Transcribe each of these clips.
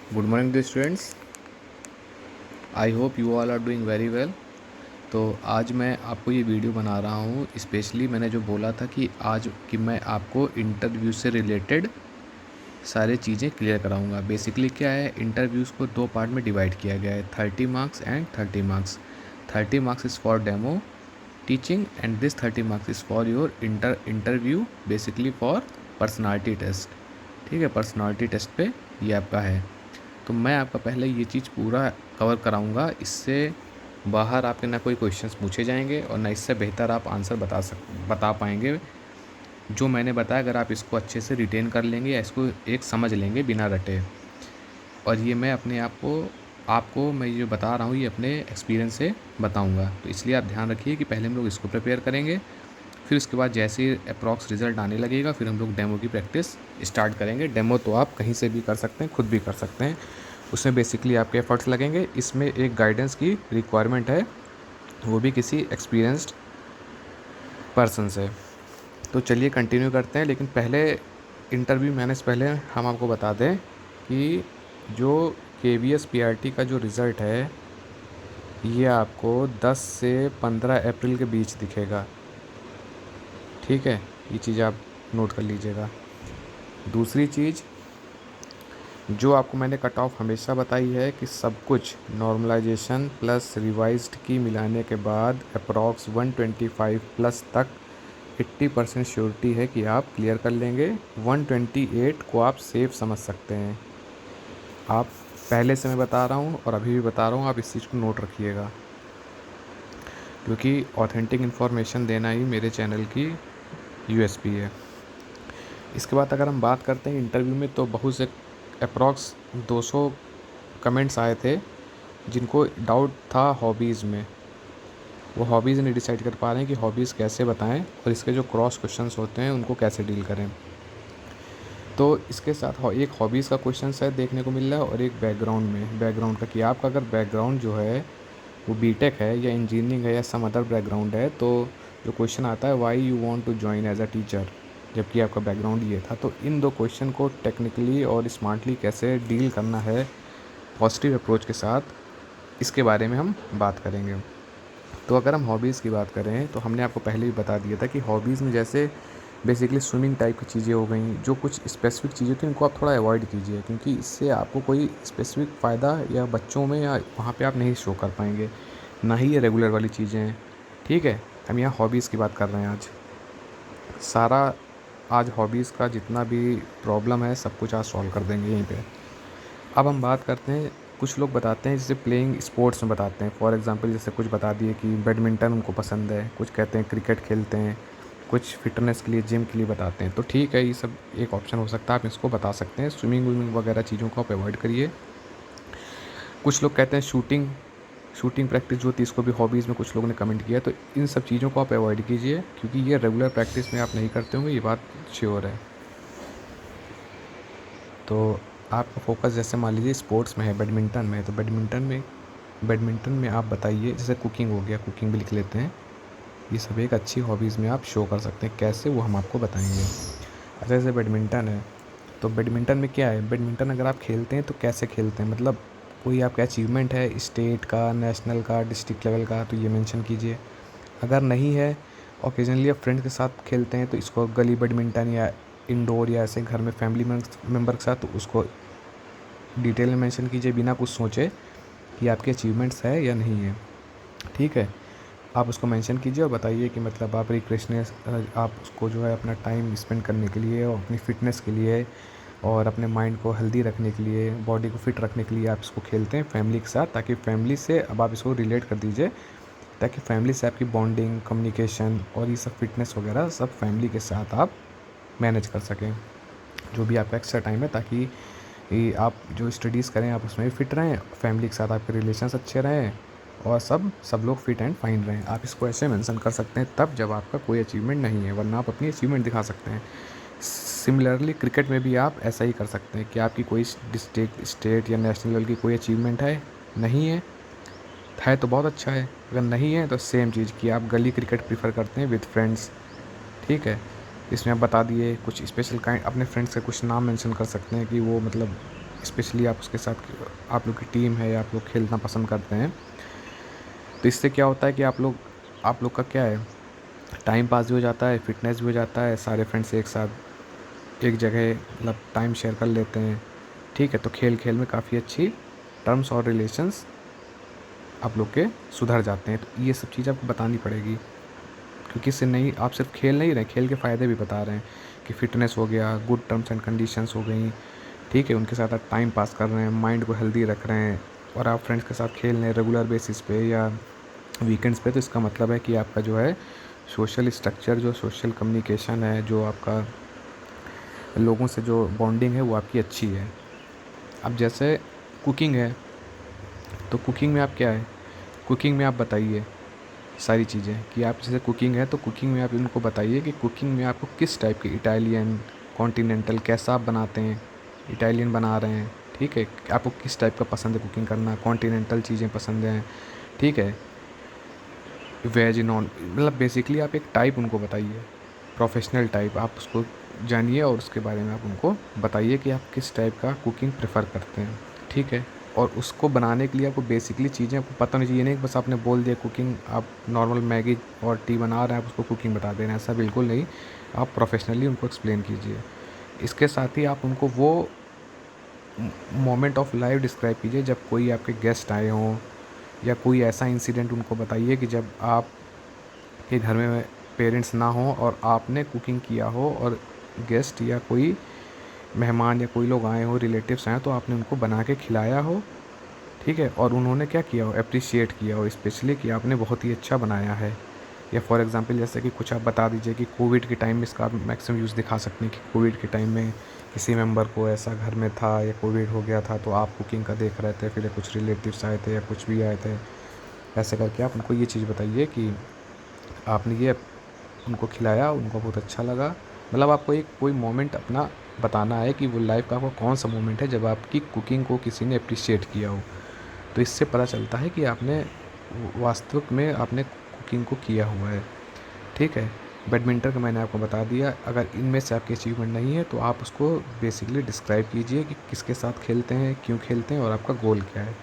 Good morning dear students. I hope you all are doing very well. तो आज मैं आपको ये वीडियो बना रहा हूँ स्पेशली। मैंने जो बोला था कि आज कि मैं आपको इंटरव्यू से रिलेटेड सारी चीज़ें क्लियर कराऊंगा। बेसिकली क्या है, इंटरव्यूज़ को दो पार्ट में डिवाइड किया गया है, 30 marks and 30 marks. 30 marks is for demo teaching and this 30 marks is for your interview, basically for personality test. ठीक है, पर्सनालिटी टेस्ट पे ये आपका है। तो मैं आपका पहले ये चीज़ पूरा कवर कराऊंगा। इससे बाहर आपके ना कोई क्वेश्चंस पूछे जाएंगे और ना इससे बेहतर आप आंसर बता पाएंगे। जो मैंने बताया, अगर आप इसको अच्छे से रिटेन कर लेंगे या इसको एक समझ लेंगे बिना रटे, और ये मैं अपने आपको मैं ये बता रहा हूँ ये अपने एक्सपीरियंस से बताऊँगा। तो इसलिए आप ध्यान रखिए कि पहले हम लोग इसको प्रिपेयर करेंगे, फिर उसके बाद जैसे ही अप्रॉक्स रिज़ल्ट आने लगेगा फिर हम लोग डेमो की प्रैक्टिस स्टार्ट करेंगे। डेमो तो आप कहीं से भी कर सकते हैं, खुद भी कर सकते हैं। उसमें बेसिकली आपके एफर्ट्स लगेंगे। इसमें एक गाइडेंस की रिक्वायरमेंट है, वो भी किसी एक्सपीरियंस्ड पर्सन से। तो चलिए कंटिन्यू करते हैं। लेकिन पहले इंटरव्यू मैंने से पहले हम आपको बता दें कि जो KVS PRT का जो रिज़ल्ट है ये आपको 10 से 15 अप्रैल के बीच दिखेगा। ठीक है, ये चीज़ आप नोट कर लीजिएगा। दूसरी चीज़ जो आपको मैंने कट ऑफ हमेशा बताई है कि सब कुछ नॉर्मलाइजेशन प्लस रिवाइज्ड की मिलाने के बाद अप्रॉक्स 125 प्लस तक 80% श्योरिटी है कि आप क्लियर कर लेंगे। 128 को आप सेफ समझ सकते हैं। आप पहले से मैं बता रहा हूँ और अभी भी बता रहा हूँ, आप इस चीज़ को नोट रखिएगा, क्योंकि ऑथेंटिक इन्फॉर्मेशन देना ही मेरे चैनल की USP है। इसके बाद अगर हम बात करते हैं इंटरव्यू में, तो बहुत से अप्रॉक्स 200 कमेंट्स आए थे जिनको डाउट था हॉबीज़ में। वो हॉबीज़ नहीं डिसाइड कर पा रहे हैं कि हॉबीज़ कैसे बताएं और इसके जो क्रॉस क्वेश्चंस होते हैं उनको कैसे डील करें। तो इसके साथ एक हॉबीज़ का क्वेश्चन शायद देखने को मिल रहा है और एक बैकग्राउंड का, कि आपका अगर बैकग्राउंड जो है वो बीटेक है या इंजीनियरिंग है या सम अदर बैकग्राउंड है, तो जो क्वेश्चन आता है why you want to join as a teacher, जबकि आपका बैकग्राउंड ये था। तो इन दो क्वेश्चन को टेक्निकली और स्मार्टली कैसे डील करना है पॉजिटिव अप्रोच के साथ, इसके बारे में हम बात करेंगे। तो अगर हम हॉबीज़ की बात करें तो हमने आपको पहले भी बता दिया था कि हॉबीज़ में जैसे बेसिकली स्विमिंग टाइप की चीज़ें हो गई, जो कुछ स्पेसिफिक चीज़ें थी उनको आप थोड़ा अवॉइड कीजिए, क्योंकि इससे आपको कोई स्पेसिफिक फ़ायदा या बच्चों में या वहाँ पे आप नहीं शो कर पाएंगे, ना ही ये रेगुलर वाली चीज़ें हैं। ठीक है, हम यहाँ हॉबीज़ की बात कर रहे हैं आज। आज हॉबीज़ का जितना भी प्रॉब्लम है सब कुछ आज सॉल्व कर देंगे यहीं पे। अब हम बात करते हैं, कुछ लोग बताते हैं जैसे प्लेइंग स्पोर्ट्स में बताते हैं। फॉर एग्जांपल जैसे कुछ बता दिए कि बैडमिंटन उनको पसंद है, कुछ कहते हैं क्रिकेट खेलते हैं, कुछ फिटनेस के लिए जिम के लिए बताते हैं। तो ठीक है, ये सब एक ऑप्शन हो सकता है, आप इसको बता सकते हैं। स्विमिंग विमिंग वगैरह चीज़ों को आप अवॉइड करिए। कुछ लोग कहते हैं शूटिंग प्रैक्टिस जो होती है इसको भी हॉबीज़ में कुछ लोगों ने कमेंट किया। तो इन सब चीज़ों को आप अवॉइड कीजिए, क्योंकि ये रेगुलर प्रैक्टिस में आप नहीं करते होंगे, ये बात श्योर है। तो आपका फोकस जैसे मान लीजिए स्पोर्ट्स में है, बैडमिंटन में है, तो बैडमिंटन में आप बताइए। जैसे कुकिंग हो गया, कुकिंग भी लिख लेते हैं। ये सब एक अच्छी हॉबीज़ में आप शो कर सकते हैं, कैसे वो हम आपको बताएंगे। अच्छा, जैसे बैडमिंटन है, तो बैडमिंटन में क्या है, बैडमिंटन अगर आप खेलते हैं तो कैसे खेलते हैं, मतलब कोई आपका अचीवमेंट है स्टेट का, नेशनल का, डिस्ट्रिक्ट लेवल का, तो ये मेंशन कीजिए। अगर नहीं है, ओकेजनली आप फ्रेंड्स के साथ खेलते हैं तो इसको गली बैडमिंटन या इंडोर या ऐसे घर में फैमिली मेम्बर के साथ, तो उसको डिटेल में मेंशन कीजिए बिना कुछ सोचे कि आपके अचीवमेंट्स है या नहीं है। ठीक है, आप उसको मेंशन कीजिए और बताइए कि मतलब आप रिक्रिएशनल, आप उसको जो है अपना टाइम स्पेंड करने के लिए और अपनी फ़िटनेस के लिए और अपने माइंड को हेल्दी रखने के लिए, बॉडी को फिट रखने के लिए आप इसको खेलते हैं फैमिली के साथ, ताकि फैमिली से अब आप इसको रिलेट कर दीजिए, ताकि फैमिली से आपकी बॉन्डिंग, कम्युनिकेशन और ये सब फिटनेस वगैरह सब फैमिली के साथ आप मैनेज कर सकें, जो भी आपका एक्स्ट्रा टाइम है, ताकि आप जो स्टडीज़ करें आप उसमें भी फिट रहें, फैमिली के साथ आपके रिलेशंस अच्छे रहें और सब लोग फिट एंड फाइन रहें। आप इसको ऐसे मेंशन कर सकते हैं तब जब आपका कोई अचीवमेंट नहीं है, वरना आप अपनी अचीवमेंट दिखा सकते हैं। सिमिलरली क्रिकेट में भी आप ऐसा ही कर सकते हैं कि आपकी कोई डिस्ट्रिक्ट, स्टेट या नेशनल लेवल की कोई अचीवमेंट है, नहीं है तो बहुत अच्छा है, अगर नहीं है तो सेम चीज़ कि आप गली क्रिकेट प्रीफर करते हैं विद फ्रेंड्स। ठीक है, इसमें आप बता दिए कुछ स्पेशल काइंड, अपने फ्रेंड्स के कुछ नाम मेंशन कर सकते हैं कि वो मतलब स्पेशली आप उसके साथ आप लोग की टीम है या आप लोग खेलना पसंद करते हैं, तो इससे क्या होता है कि आप लोग का क्या है, टाइम पास भी हो जाता है, फिटनेस भी हो जाता है, सारे फ्रेंड्स एक साथ एक जगह मतलब टाइम शेयर कर लेते हैं। ठीक है, तो खेल खेल में काफ़ी अच्छी टर्म्स और रिलेशंस आप लोग के सुधर जाते हैं। तो ये सब चीज़ आपको बतानी पड़ेगी, क्योंकि इससे नहीं, आप सिर्फ खेल नहीं रहे, खेल के फ़ायदे भी बता रहे हैं कि फ़िटनेस हो गया, गुड टर्म्स एंड कंडीशंस हो गई। ठीक है, उनके साथ आप टाइम पास कर रहे हैं, माइंड को हेल्दी रख रहे हैं, और आप फ्रेंड्स के साथ खेल रहे हैं रेगुलर बेसिस पे या वीकेंड्स पे, तो इसका मतलब है कि आपका जो है सोशल स्ट्रक्चर, जो सोशल कम्युनिकेशन है, जो आपका लोगों से जो बॉन्डिंग है वो आपकी अच्छी है। अब जैसे कुकिंग है, तो कुकिंग में आप क्या है, कुकिंग में आप बताइए सारी चीज़ें कि आप जैसे कुकिंग है तो कुकिंग में आप इनको बताइए कि कुकिंग में आपको किस टाइप की, इटालियन, कॉन्टिनेंटल, कैसा आप बनाते हैं, इटालियन बना रहे हैं, ठीक है, आपको किस टाइप का पसंद है कुकिंग करना, कॉन्टिनेंटल चीज़ें पसंद हैं, ठीक है, वेज नॉन, मतलब बेसिकली आप एक टाइप उनको बताइए, प्रोफेशनल टाइप आप उसको जानिए, और उसके बारे में आप उनको बताइए कि आप किस टाइप का कुकिंग प्रेफर करते हैं। ठीक है, और उसको बनाने के लिए आपको बेसिकली चीज़ें आपको पता होनी चाहिए, नहीं कि बस आपने बोल दिया कुकिंग, आप नॉर्मल मैगी और टी बना रहे हैं, आप उसको कुकिंग बता दे रहे हैं, ऐसा बिल्कुल नहीं। आप प्रोफेशनली उनको एक्सप्लेन कीजिए। इसके साथ ही आप उनको वो मोमेंट ऑफ लाइफ डिस्क्राइब कीजिए जब कोई आपके गेस्ट आए हों, या कोई ऐसा इंसिडेंट उनको बताइए कि जब आप के घर में पेरेंट्स ना हों और आपने कुकिंग किया हो, और गेस्ट या कोई मेहमान या कोई लोग आए हो, रिलेटिव्स आए, तो आपने उनको बना के खिलाया हो। ठीक है, और उन्होंने क्या किया हो, अप्रिशिएट किया हो स्पेशली कि आपने बहुत ही अच्छा बनाया है। या फॉर एग्ज़ाम्पल जैसे कि कुछ आप बता दीजिए कि कोविड के टाइम में इसका आप मैक्सिमम यूज़ दिखा सकते हैं कि कोविड के टाइम में किसी मेंबर को ऐसा घर में था या कोविड हो गया था, तो आप कुकिंग का देख रहे थे, फिर कुछ रिलेटिव्स आए थे या कुछ भी आए थे, ऐसे करके आप उनको ये चीज़ बताइए कि आपने ये उनको खिलाया, उनको बहुत अच्छा लगा। मतलब आपको एक कोई मोमेंट अपना बताना है कि वो लाइफ़ का आपका कौन सा मोमेंट है जब आपकी कुकिंग को किसी ने अप्रिशिएट किया हो। तो इससे पता चलता है कि आपने वास्तविक में आपने कुकिंग को किया हुआ है। ठीक है, बैडमिंटन का मैंने आपको बता दिया। अगर इनमें से आपकी अचीवमेंट नहीं है तो आप उसको बेसिकली डिस्क्राइब कीजिए कि किसके साथ खेलते हैं, क्यों खेलते हैं, और आपका गोल क्या है।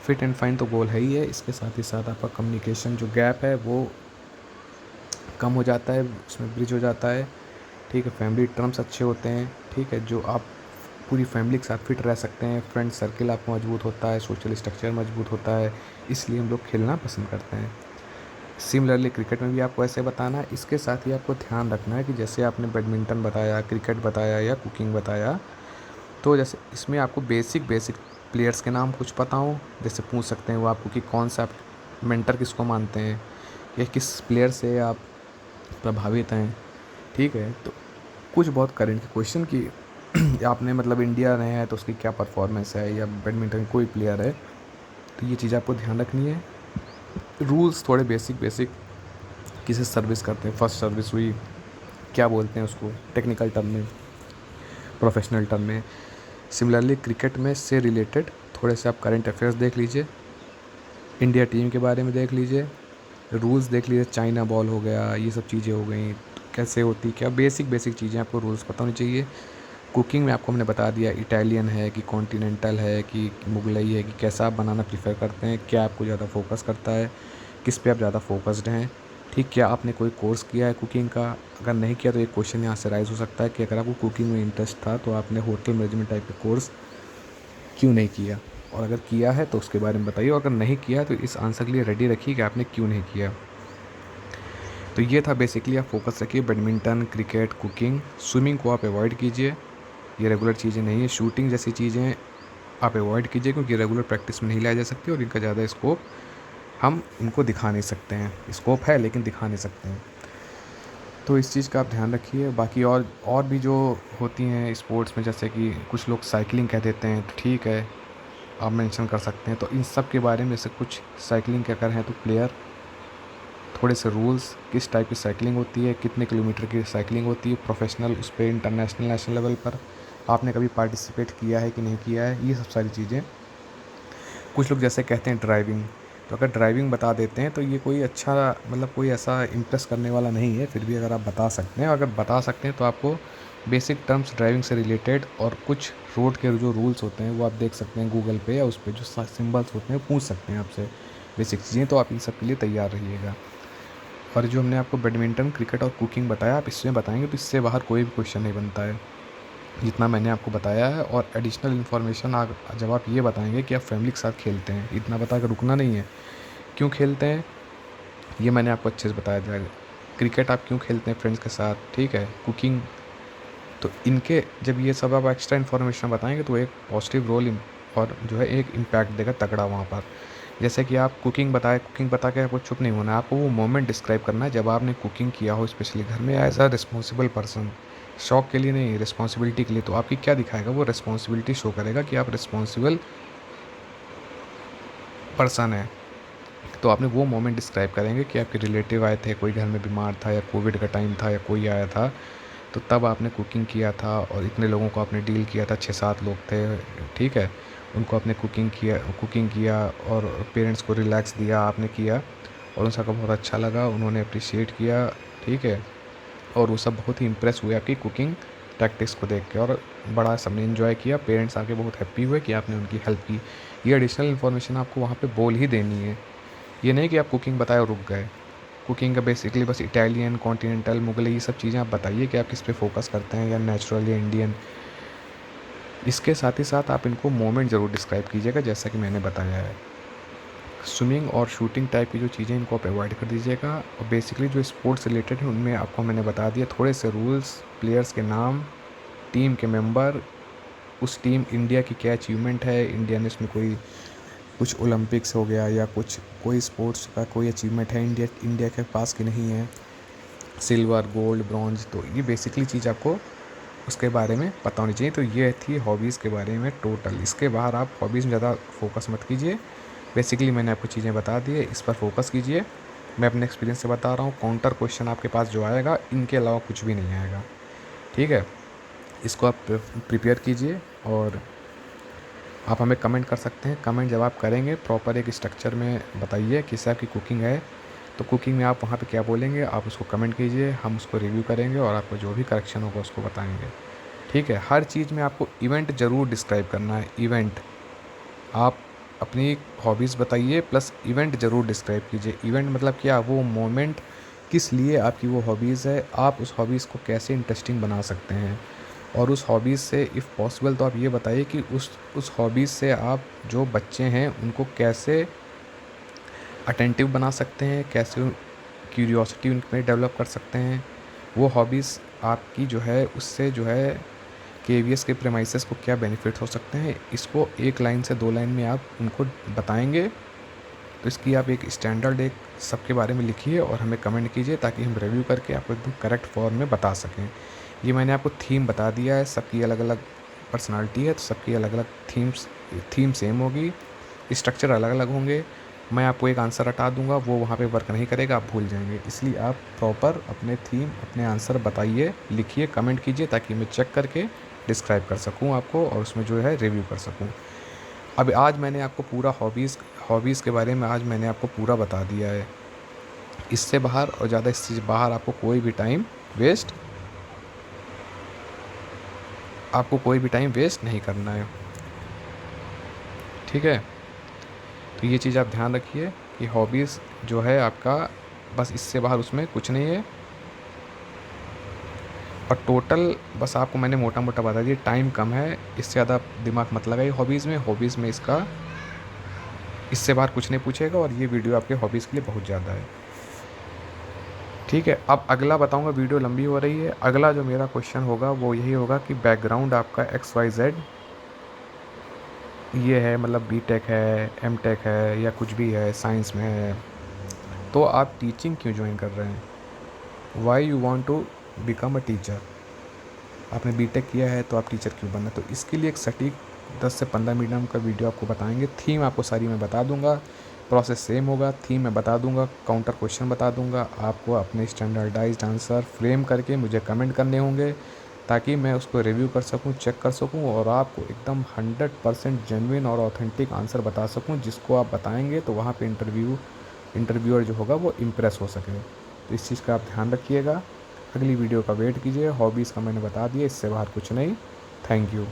फिट एंड फाइन तो गोल है ही है, इसके साथ ही साथ आपका कम्युनिकेशन जो गैप है वो कम हो जाता है, उसमें ब्रिज हो जाता है। ठीक है, फैमिली टर्म्स अच्छे होते हैं। ठीक है, जो आप पूरी फैमिली के साथ फिट रह सकते हैं, फ्रेंड सर्किल आपका मजबूत होता है, सोशल स्ट्रक्चर मजबूत होता है, इसलिए हम लोग खेलना पसंद करते हैं। सिमिलरली क्रिकेट में भी आपको ऐसे बताना है। इसके साथ ही आपको ध्यान रखना है कि जैसे आपने बैडमिंटन बताया, क्रिकेट बताया या कुकिंग बताया, तो जैसे इसमें आपको बेसिक बेसिक प्लेयर्स के नाम कुछ पता हो, जैसे पूछ सकते हैं वो आपको कि कौन सा आप मेंटर किसको मानते हैं, या किस प्लेयर से आप प्रभावित हैं। ठीक है, तो कुछ बहुत करेंट क्वेश्चन कि आपने मतलब इंडिया रहे हैं तो उसकी क्या परफॉर्मेंस है, या बैडमिंटन कोई प्लेयर है, तो ये चीज़ आपको ध्यान रखनी है। रूल्स थोड़े बेसिक बेसिक, किसे सर्विस करते हैं, फर्स्ट सर्विस हुई, क्या बोलते हैं उसको टेक्निकल टर्म में, प्रोफेशनल टर्म में। सिमिलरली क्रिकेट में से रिलेटेड थोड़े से आप करंट अफेयर्स देख लीजिए, इंडिया टीम के बारे में देख लीजिए, रूल्स देख लीजिए, चाइना बॉल हो गया, ये सब चीज़ें हो गई, कैसे होती, क्या बेसिक बेसिक चीज़ें आपको रूल्स पता होनी चाहिए। कुकिंग में आपको हमने बता दिया, इटालियन है कि कॉन्टिनेंटल है कि मुगलई है, कि कैसा आप बनाना प्रेफर करते हैं, क्या आपको ज़्यादा फोकस करता है, किस पे आप ज़्यादा फोकस्ड हैं। ठीक, क्या आपने कोई कोर्स किया है कुकिंग का, अगर नहीं किया तो एक क्वेश्चन यहाँ से राइज हो सकता है कि अगर आपको कुकिंग में इंटरेस्ट था तो आपने होटल मैनेजमेंट टाइप का कोर्स क्यों नहीं किया, और अगर किया है तो उसके बारे में बताइए, और अगर नहीं किया तो इस आंसर के लिए रेडी रखिए कि आपने क्यों नहीं किया। तो ये था बेसिकली, आप फोकस रखिए बैडमिंटन, क्रिकेट, कुकिंग। स्विमिंग को आप अवॉइड कीजिए, ये रेगुलर चीज़ें नहीं है। शूटिंग जैसी चीज़ें आप अवॉइड कीजिए क्योंकि रेगुलर प्रैक्टिस में नहीं लाया जा सकती, और इनका ज़्यादा स्कोप हम इनको दिखा नहीं सकते हैं। स्कोप है लेकिन दिखा नहीं सकते हैं, तो इस चीज़ का आप ध्यान रखिए। बाकी और भी जो होती हैं स्पोर्ट्स में, जैसे कि कुछ लोग साइकिलिंग कह देते हैं, तो ठीक है आप मेंशन कर सकते हैं। तो इन सब के बारे में जैसे कुछ साइकिलिंग के अगर हैं तो प्लेयर, थोड़े से रूल्स, किस टाइप की साइकिलिंग होती है, कितने किलोमीटर की साइकिलिंग होती है, प्रोफेशनल उस पर इंटरनेशनल नेशनल लेवल पर आपने कभी पार्टिसिपेट किया है कि नहीं किया है, ये सब सारी चीज़ें। कुछ लोग जैसे कहते हैं ड्राइविंग, तो अगर ड्राइविंग बता देते हैं तो ये कोई अच्छा मतलब कोई ऐसा इम्प्रेस करने वाला नहीं है, फिर भी अगर आप बता सकते हैं, अगर बता सकते हैं तो आपको बेसिक टर्म्स ड्राइविंग से रिलेटेड और कुछ रोड के जो रूल्स होते हैं वो आप देख सकते हैं गूगल पे, या उस पर जो सिंबल्स होते हैं पूछ सकते हैं आपसे बेसिक चीज़ें। तो आप इन सब के लिए तैयार रहिएगा। और जो हमने आपको बैडमिंटन, क्रिकेट और कुकिंग बताया, आप इसमें बताएंगे तो इससे बाहर कोई भी क्वेश्चन नहीं बनता है, जितना मैंने आपको बताया है। और एडिशनल इन्फॉर्मेशन जब आप ये बताएंगे कि आप फैमिली के साथ खेलते हैं, इतना बता कर रुकना नहीं है। क्यों खेलते हैं ये मैंने आपको अच्छे से बताया जाएगा। क्रिकेट आप क्यों खेलते हैं फ्रेंड्स के साथ, ठीक है, कुकिंग, तो इनके जब ये सब आप एक्स्ट्रा इन्फॉर्मेशन बताएंगे तो एक पॉजिटिव रोल और जो है एक इम्पैक्ट देगा तगड़ा वहाँ पर। जैसे कि आप कुकिंग बताए, कुकिंग बता के आपको चुप नहीं होना है, आपको वो मोमेंट डिस्क्राइब करना है जब आपने कुकिंग किया हो, स्पेशली घर में एज अ रिस्पॉन्सिबल पर्सन, शौक के लिए नहीं, रिस्पॉन्सिबिलिटी के लिए। तो आपकी क्या दिखाएगा, वो रिस्पॉन्सिबिलिटी शो करेगा कि आप रिस्पॉन्सिबल पर्सन है। तो आपने वो मोमेंट डिस्क्राइब करेंगे कि आपके रिलेटिव आए थे, कोई घर में बीमार था, या कोविड का टाइम था, या कोई आया था, तो तब आपने कुकिंग किया था और इतने लोगों को आपने डील किया था, 6-7 लोग थे, ठीक है, उनको आपने कुकिंग किया और पेरेंट्स को रिलैक्स दिया, आपने किया और उन सबको बहुत अच्छा लगा, उन्होंने अप्रिशिएट किया, ठीक है, और वो सब बहुत ही इम्प्रेस हुए आपकी कुकिंग टैक्टिक्स को देख के, और बड़ा सबने इन्जॉय किया, पेरेंट्स आके बहुत हैप्पी हुए कि आपने उनकी हेल्प की। ये एडिशनल इन्फॉर्मेशन आपको वहाँ पे बोल ही देनी है। ये नहीं कि आप कुकिंग बताए और रुक गए। कुकिंग का बेसिकली बस इटालियन, कॉन्टिनेंटल, मुगलई, ये सब चीज़ें आप बताइए कि आप किस पे फोकस करते हैं, या नेचुरल या इंडियन। इसके साथ ही साथ आप इनको मोमेंट ज़रूर डिस्क्राइब कीजिएगा जैसा कि मैंने बताया है। स्विमिंग और शूटिंग टाइप की जो चीज़ें इनको आप अवॉइड कर दीजिएगा, और बेसिकली जो स्पोर्ट्स रिलेटेड है उनमें आपको मैंने बता दिया थोड़े से रूल्स, प्लेयर्स के नाम, टीम के मेंबर, उस टीम इंडिया की क्या अचीवमेंट है, इंडिया ने इसमें कोई कुछ ओलंपिक्स हो गया या कुछ कोई स्पोर्ट्स का कोई अचीवमेंट है इंडिया इंडिया के पास कि नहीं है, सिल्वर, गोल्ड, ब्रॉन्ज। तो ये बेसिकली चीज़ आपको उसके बारे में पता होनी चाहिए। तो ये थी हॉबीज़ के बारे में टोटल। इसके बाहर आप हॉबीज़ में ज़्यादा फोकस मत कीजिए। बेसिकली मैंने आपको चीज़ें बता दी है, इस पर फोकस कीजिए। मैं अपने एक्सपीरियंस से बता रहा हूँ, काउंटर क्वेश्चन आपके पास जो आएगा इनके अलावा कुछ भी नहीं आएगा, ठीक है। इसको आप प्रिपेयर कीजिए और आप हमें कमेंट कर सकते हैं। कमेंट जब आप करेंगे प्रॉपर एक स्ट्रक्चर में बताइए किस टाइप की कुकिंग है, तो कुकिंग में आप वहाँ पे क्या बोलेंगे आप उसको कमेंट कीजिए, हम उसको रिव्यू करेंगे और आपको जो भी करेक्शन होगा उसको बताएंगे, ठीक है। हर चीज़ में आपको इवेंट ज़रूर डिस्क्राइब करना है। इवेंट आप अपनी हॉबीज़ बताइए प्लस इवेंट ज़रूर डिस्क्राइब कीजिए। इवेंट मतलब क्या, वो मोमेंट किस लिए आपकी वो हॉबीज़ है, आप उस हॉबीज़ को कैसे इंटरेस्टिंग बना सकते हैं। और उस हॉबीज़ से इफ़ पॉसिबल तो आप ये बताइए कि उस हॉबीज़ से आप जो बच्चे हैं उनको कैसे अटेंटिव बना सकते हैं, कैसे क्यूरियोसिटी उनमें डेवलप कर सकते हैं। वो हॉबीज़ आपकी जो है उससे जो है केवीएस के प्रेमाइसेस को क्या बेनिफिट हो सकते हैं, इसको 1 लाइन से 2 लाइन में आप उनको बताएंगे। तो इसकी आप एक स्टैंडर्ड एक सबके बारे में लिखिए और हमें कमेंट कीजिए ताकि हम रिव्यू करके आपको एकदम करेक्ट फॉर्म में बता सकें। ये मैंने आपको थीम बता दिया है, सबकी अलग अलग पर्सनालिटी है तो सबकी अलग अलग थीम सेम होगी, स्ट्रक्चर अलग अलग होंगे। मैं आपको एक आंसर हटा दूंगा, वो वहाँ पे वर्क नहीं करेगा, आप भूल जाएंगे। इसलिए आप प्रॉपर अपने थीम, अपने आंसर बताइए, लिखिए, कमेंट कीजिए ताकि मैं चेक करके डिस्क्राइब कर सकूँ आपको और उसमें जो है रिव्यू कर सकूँ। अब आज मैंने आपको पूरा हॉबीज़ के बारे में आज मैंने आपको पूरा बता दिया है। इससे बाहर और ज़्यादा इससे बाहर आपको कोई भी टाइम वेस्ट नहीं करना है, ठीक है। तो ये चीज़ आप ध्यान रखिए कि हॉबीज़ जो है आपका बस इससे बाहर उसमें कुछ नहीं है। और टोटल बस आपको मैंने मोटा मोटा बता दिया, टाइम कम है, इससे ज़्यादा दिमाग मत लगाइए हॉबीज़ में इसका इससे बाहर कुछ नहीं पूछेगा और ये वीडियो आपके हॉबीज़ के लिए बहुत ज़्यादा है, ठीक है। अब अगला बताऊंगा, वीडियो लंबी हो रही है। अगला जो मेरा क्वेश्चन होगा वो यही होगा कि बैकग्राउंड आपका XYZ ये है, मतलब बीटेक है, एमटेक है या कुछ भी है, साइंस में है, तो आप टीचिंग क्यों ज्वाइन कर रहे हैं, why you want to become a teacher. आपने बीटेक किया है तो आप टीचर क्यों बनना। तो इसके लिए एक सटीक 10 से 15 मिनट का वीडियो आपको बताएंगे। थीम आपको सारी मैं बता दूंगा, प्रोसेस सेम होगा, थीम मैं बता दूंगा, काउंटर क्वेश्चन बता दूंगा। आपको अपने स्टैंडर्डाइज्ड आंसर फ्रेम करके मुझे कमेंट करने होंगे ताकि मैं उसको रिव्यू कर सकूं, चेक कर सकूं और आपको एकदम 100% जेन्युइन और ऑथेंटिक आंसर बता सकूं, जिसको आप बताएंगे तो वहाँ पे इंटरव्यूअर जो होगा वो इम्प्रेस हो सके। तो इस चीज़ का आप ध्यान रखिएगा। अगली वीडियो का वेट कीजिए। हॉबीज़ का मैंने बता दिया, इससे बाहर कुछ नहीं। Thank you.